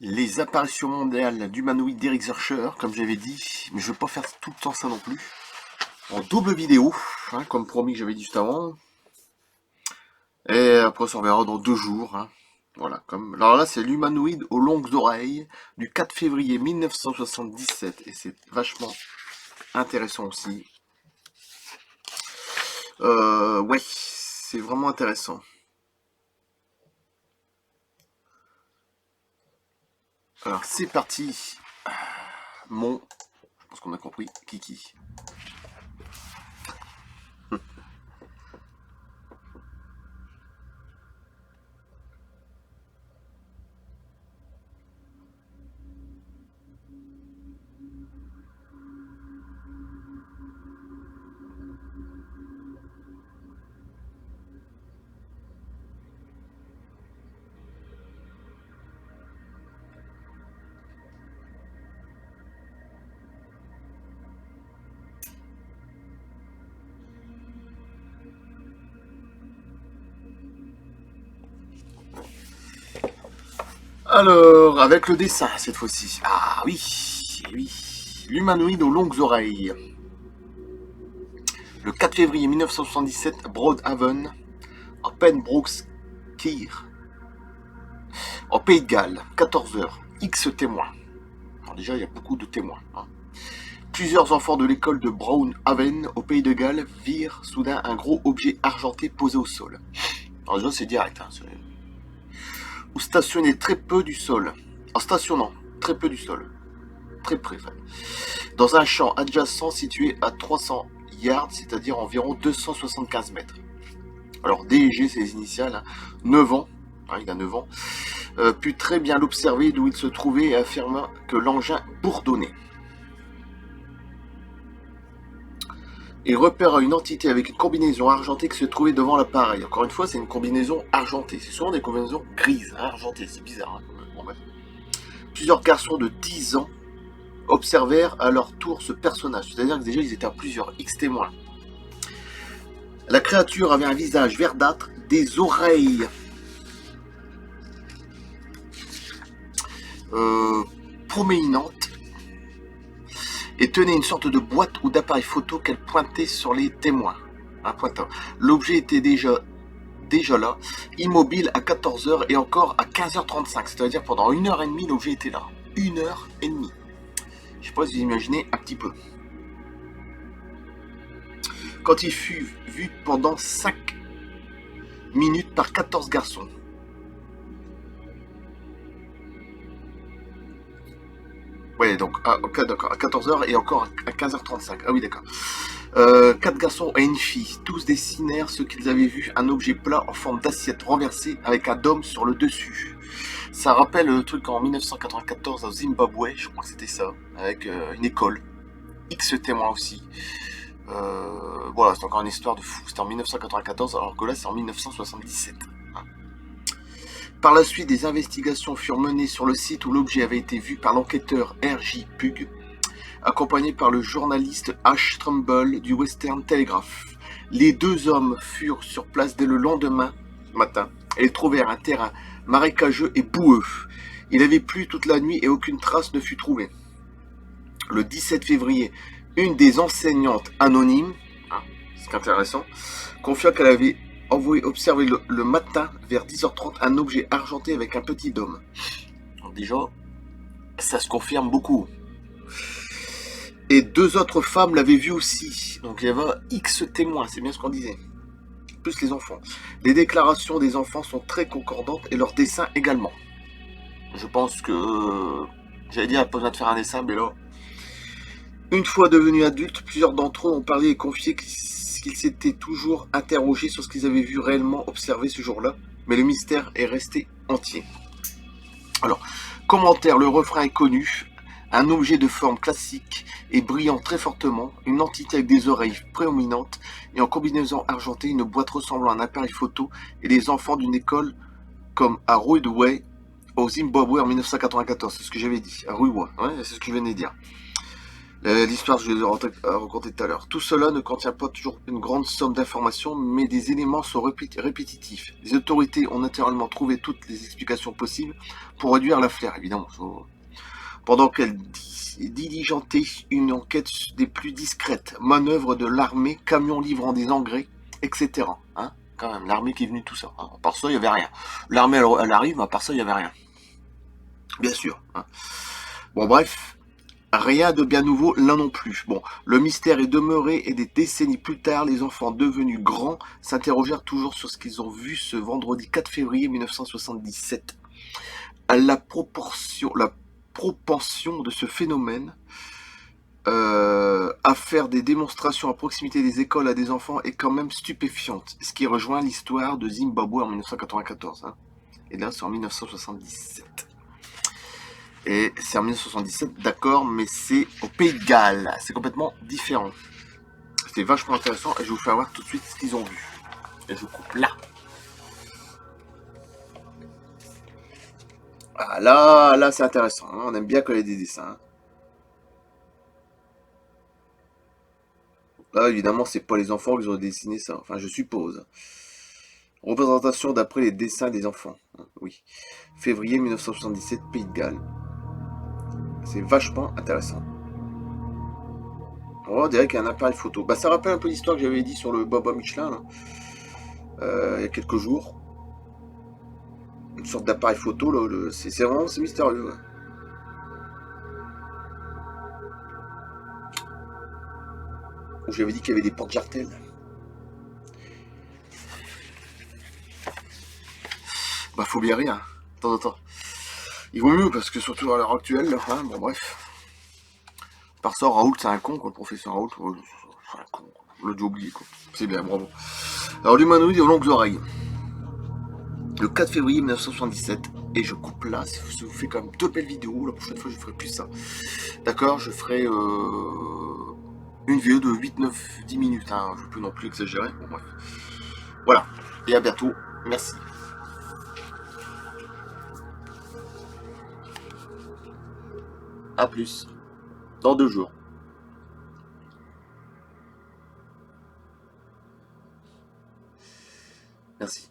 Les apparitions mondiales d'humanoïdes d'Eric Zurcher, comme j'avais dit, mais je ne vais pas faire tout le temps ça non plus. En double vidéo, comme promis que j'avais dit juste avant. Et après, ça on verra dans 2 jours. Voilà, alors là, c'est l'humanoïde aux longues oreilles du 4 février 1977. Et c'est vachement intéressant aussi. Ouais, c'est vraiment intéressant. Alors, c'est parti. Je pense qu'on a compris, Kiki. Alors, avec le dessin cette fois-ci. Ah oui, oui. L'humanoïde aux longues oreilles. Le 4 février 1977, Broadhaven, en Pembroke-Shire, en Pays de Galles, 14h, X témoins. Alors déjà, il y a beaucoup de témoins. Plusieurs enfants de l'école de Broadhaven, au Pays de Galles, virent soudain un gros objet argenté posé au sol. Alors déjà, c'est direct. Ou stationné très peu du sol. En stationnant très peu du sol. Très près. Dans un champ adjacent situé à 300 yards, c'est-à-dire environ 275 mètres. Alors DG, c'est les initiales, 9 ans, il a 9 ans, put très bien l'observer d'où il se trouvait et affirma que l'engin bourdonnait. Il repéra une entité avec une combinaison argentée qui se trouvait devant l'appareil. Encore une fois, c'est une combinaison argentée. C'est souvent des combinaisons grises, argentées, c'est bizarre. Bon, bref. Plusieurs garçons de 10 ans observèrent à leur tour ce personnage. C'est-à-dire que déjà, ils étaient à plusieurs X témoins. La créature avait un visage verdâtre, des oreilles proménantes et tenait une sorte de boîte ou d'appareil photo qu'elle pointait sur les témoins. Pointant. L'objet était déjà là, immobile à 14h et encore à 15h35, c'est-à-dire pendant 1h30 l'objet était là. 1h30. Je sais pas si vous imaginez un petit peu. Quand il fut vu pendant 5 minutes par 14 garçons. Ouais, donc d'accord, à 14h et encore à 15h35. Ah oui, d'accord. 4 garçons et une fille, tous dessinèrent ce qu'ils avaient vu, un objet plat en forme d'assiette renversée avec un dôme sur le dessus. Ça rappelle le truc en 1994 au Zimbabwe, je crois que c'était ça, avec une école. X témoins aussi. Voilà, c'est encore une histoire de fou. C'était en 1994, alors que là c'est en 1977. Par la suite, des investigations furent menées sur le site où l'objet avait été vu par l'enquêteur R.J. Pugh, accompagné par le journaliste Ash Trumbull du Western Telegraph. Les 2 hommes furent sur place dès le lendemain matin et trouvèrent un terrain marécageux et boueux. Il avait plu toute la nuit et aucune trace ne fut trouvée. Le 17 février, une des enseignantes anonymes, c'est intéressant, confia qu'elle avait envoyé observer le matin vers 10h30 un objet argenté avec un petit dôme. Donc déjà, ça se confirme beaucoup. Et 2 autres femmes l'avaient vu aussi. Donc il y avait X témoins, c'est bien ce qu'on disait. Plus les enfants. Les déclarations des enfants sont très concordantes et leurs dessins également. Je pense que... j'allais dire, elle n'a pas besoin de faire un dessin, mais là... Une fois devenus adultes, plusieurs d'entre eux ont parlé et confié qu'ils s'étaient toujours interrogés sur ce qu'ils avaient vu réellement observer ce jour-là, mais le mystère est resté entier. Alors, commentaire, le refrain est connu. Un objet de forme classique et brillant très fortement, une entité avec des oreilles prédominantes et en combinaison argentée, une boîte ressemblant à un appareil photo et des enfants d'une école comme à Ruidowe au Zimbabwe en 1994. C'est ce que j'avais dit, à Ruidowe, ouais, c'est ce que je venais de dire. L'histoire, je l'ai raconté tout à l'heure. Tout cela ne contient pas toujours une grande somme d'informations, mais des éléments sont répétitifs. Les autorités ont naturellement trouvé toutes les explications possibles pour réduire l'affaire, évidemment. Pendant qu'elles diligentaient une enquête des plus discrètes, manœuvres de l'armée, camions livrant des engrais, etc. Hein, quand même, l'armée qui est venue tout ça. Hein. À part ça, il n'y avait rien. L'armée, elle arrive, mais à part ça, il n'y avait rien. Bien sûr. Hein. Bon, bref. Rien de bien nouveau là non plus. Bon, le mystère est demeuré et des décennies plus tard, les enfants devenus grands s'interrogèrent toujours sur ce qu'ils ont vu ce vendredi 4 février 1977. La propension de ce phénomène à faire des démonstrations à proximité des écoles à des enfants est quand même stupéfiante, ce qui rejoint l'histoire de Zimbabwe en 1994. Hein. Et là, c'est en 1977. Et c'est en 1977, d'accord, mais c'est au Pays de Galles. C'est complètement différent. C'était vachement intéressant et je vous fais voir tout de suite ce qu'ils ont vu. Et je coupe là. Ah, là c'est intéressant. Hein. On aime bien coller des dessins. Hein. Là, évidemment, c'est pas les enfants qui ont dessiné ça. Enfin, je suppose. Représentation d'après les dessins des enfants. Hein, oui. Février 1977, Pays de Galles. C'est vachement intéressant. On dirait qu'il y a un appareil photo. Bah, ça rappelle un peu l'histoire que j'avais dit sur le Boba Michelin, là, il y a quelques jours. Une sorte d'appareil photo, là, c'est vraiment c'est mystérieux. Ouais. Où j'avais dit qu'il y avait des portes jartelles. Bah, faut bien rire. De temps en temps. Il vaut mieux parce que surtout à l'heure actuelle, là, hein, bon bref. Par ça, Raoult, c'est un con, quoi, le professeur Raoult. C'est un con, quoi. On l'a dû oublier, quoi. C'est bien, bravo. Alors, l'humanoïde aux longues oreilles. Le 4 février 1977. Et je coupe là, ça vous fait quand même 2 belles vidéos. La prochaine fois, je ferai plus ça. D'accord, je ferai une vidéo de 8, 9, 10 minutes. Hein. Je ne peux non plus exagérer. Bon, bref. Voilà. Et à bientôt. Merci. A plus. Dans 2 jours. Merci.